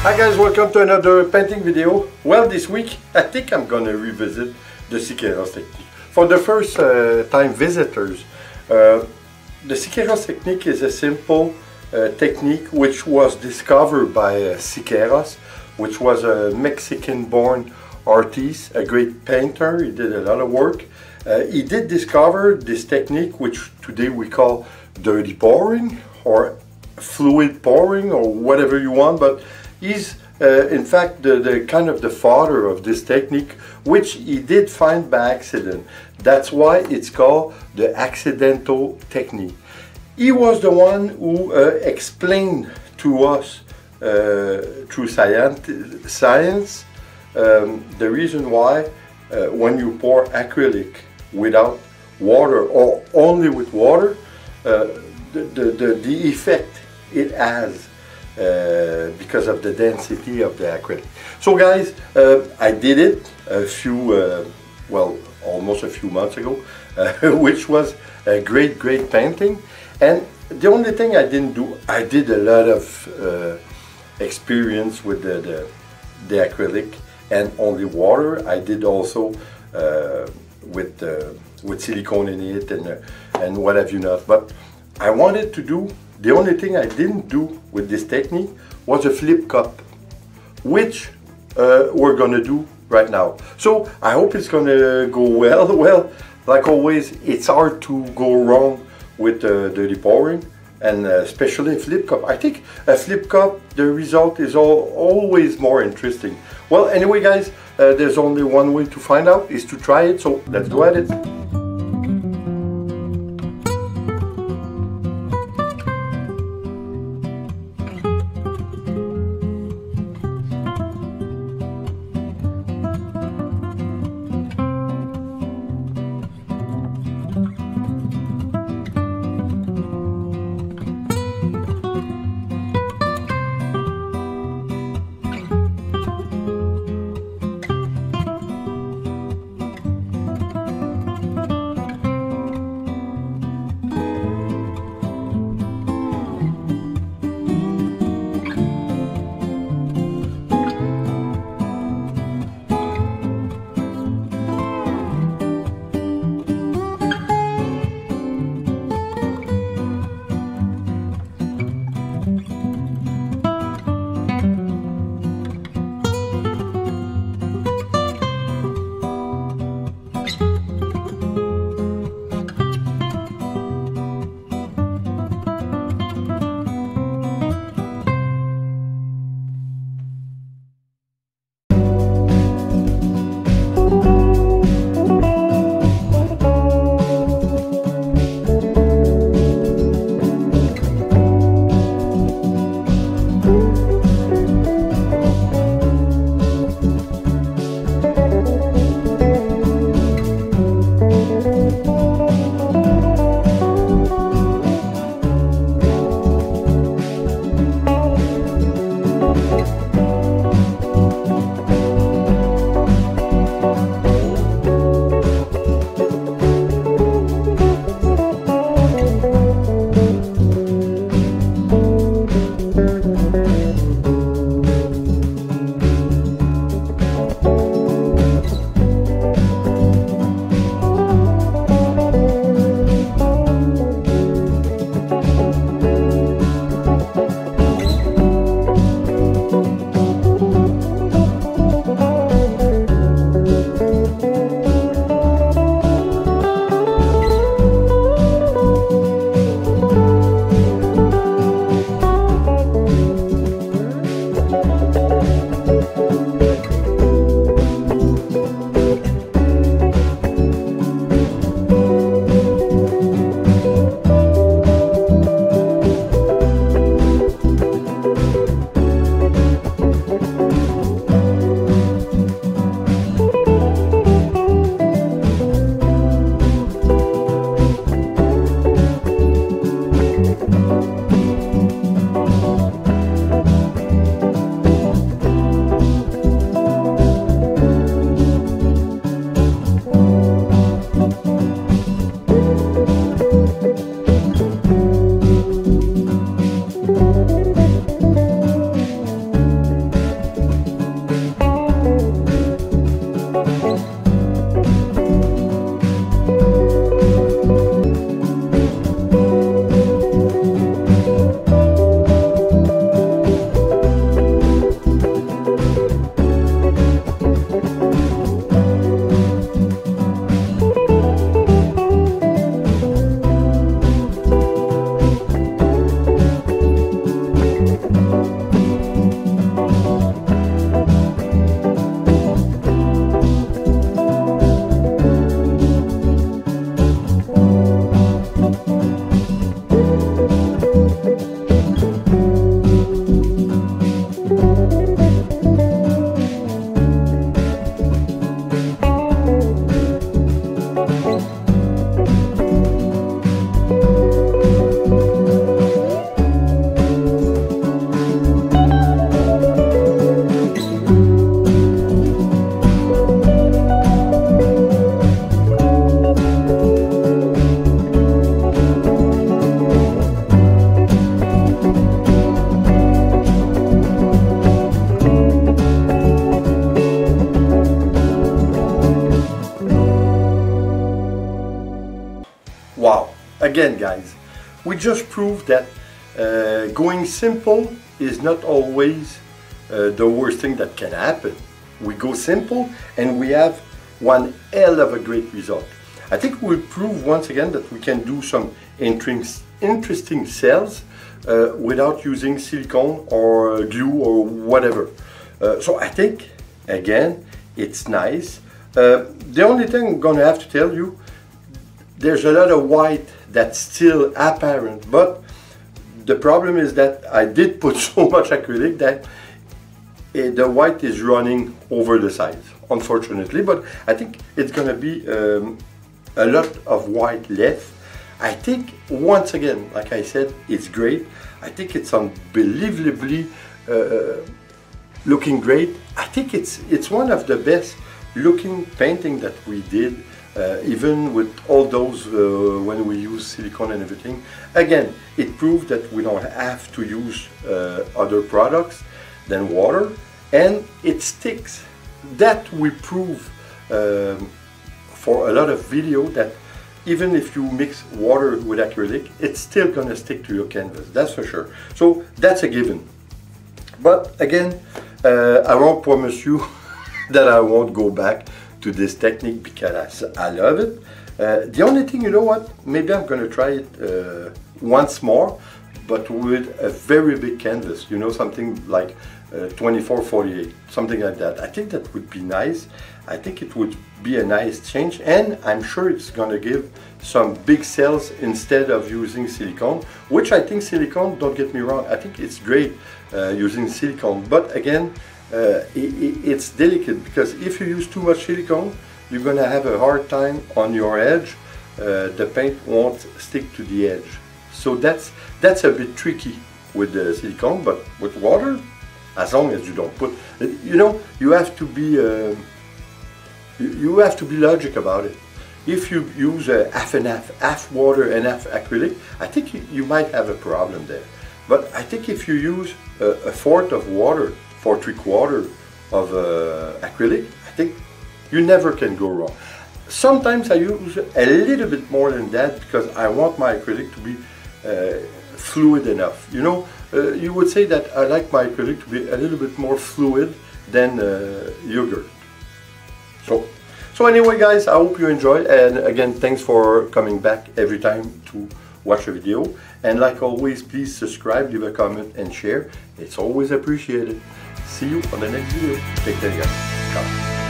Hi guys, welcome to another painting video. Well, this week I think I'm gonna revisit the Siqueiros technique. For the first time visitors, the Siqueiros technique is a simple technique which was discovered by Siqueiros, which was a Mexican-born artist, a great painter. He did a lot of work. He did discover this technique which today we call dirty pouring or fluid pouring or whatever you want, but he's in fact the kind of the father of this technique, which he did find by accident. That's why it's called the accidental technique. He was the one who explained to us through science the reason why when you pour acrylic without water or only with water, the effect it has because of the density of the acrylic. So guys, I did it a few, well, almost a few months ago, which was a great painting. And the only thing I didn't do, I did a lot of experience with the acrylic and only water. I did also with silicone in it and what have you not. But I wanted to do, the only thing I didn't do with this technique was a flip cup, which we're gonna do right now. So I hope it's gonna go well. Well, like always, it's hard to go wrong with dirty pouring, and especially a flip cup. I think a flip cup, the result is always more interesting. Well, anyway guys, there's only one way to find out, is to try it, so let's go at it. again, guys, we just proved that going simple is not always the worst thing that can happen. We go simple and we have one hell of a great result. I think we'll prove once again that we can do some interesting cells without using silicone or glue or whatever. So I think, again, it's nice. The only thing I'm going to have to tell you, there's a lot of white that's still apparent, but the problem is that I did put so much acrylic that the white is running over the sides, unfortunately, but I think it's going to be a lot of white left. I think, once again, like I said, it's great. I think it's unbelievably looking great. I think it's one of the best looking painting that we did, even with all those when we use silicone and everything. Again, it proved that we don't have to use other products than water, and it sticks. That we prove for a lot of video, that even if you mix water with acrylic, it's still gonna stick to your canvas, that's for sure. So that's a given. But again, I won't promise you that I won't go back to this technique because I love it. The only thing, you know what, maybe I'm gonna try it once more, but with a very big canvas, you know, something like 24-48, something like that. I think that would be nice. I think it would be a nice change, and I'm sure it's gonna give some big cells instead of using silicone, which I think silicone, don't get me wrong, I think it's great using silicone, but again, it's delicate, because if you use too much silicone, you're gonna have a hard time on your edge. The paint won't stick to the edge. So that's a bit tricky with the silicone, but with water, as long as you don't put, you know, you have to be logic about it. If you use half and half water and half acrylic, I think you might have a problem there. But I think if you use a fourth of water for 3/4 of acrylic, I think you never can go wrong. Sometimes I use a little bit more than that because I want my acrylic to be fluid enough. You know, you would say that I like my acrylic to be a little bit more fluid than yogurt. So anyway, guys, I hope you enjoyed, and again, thanks for coming back every time to watch a video. And like always, please subscribe, leave a comment and share. It's always appreciated. See you on the next video. Take care, guys. Ciao.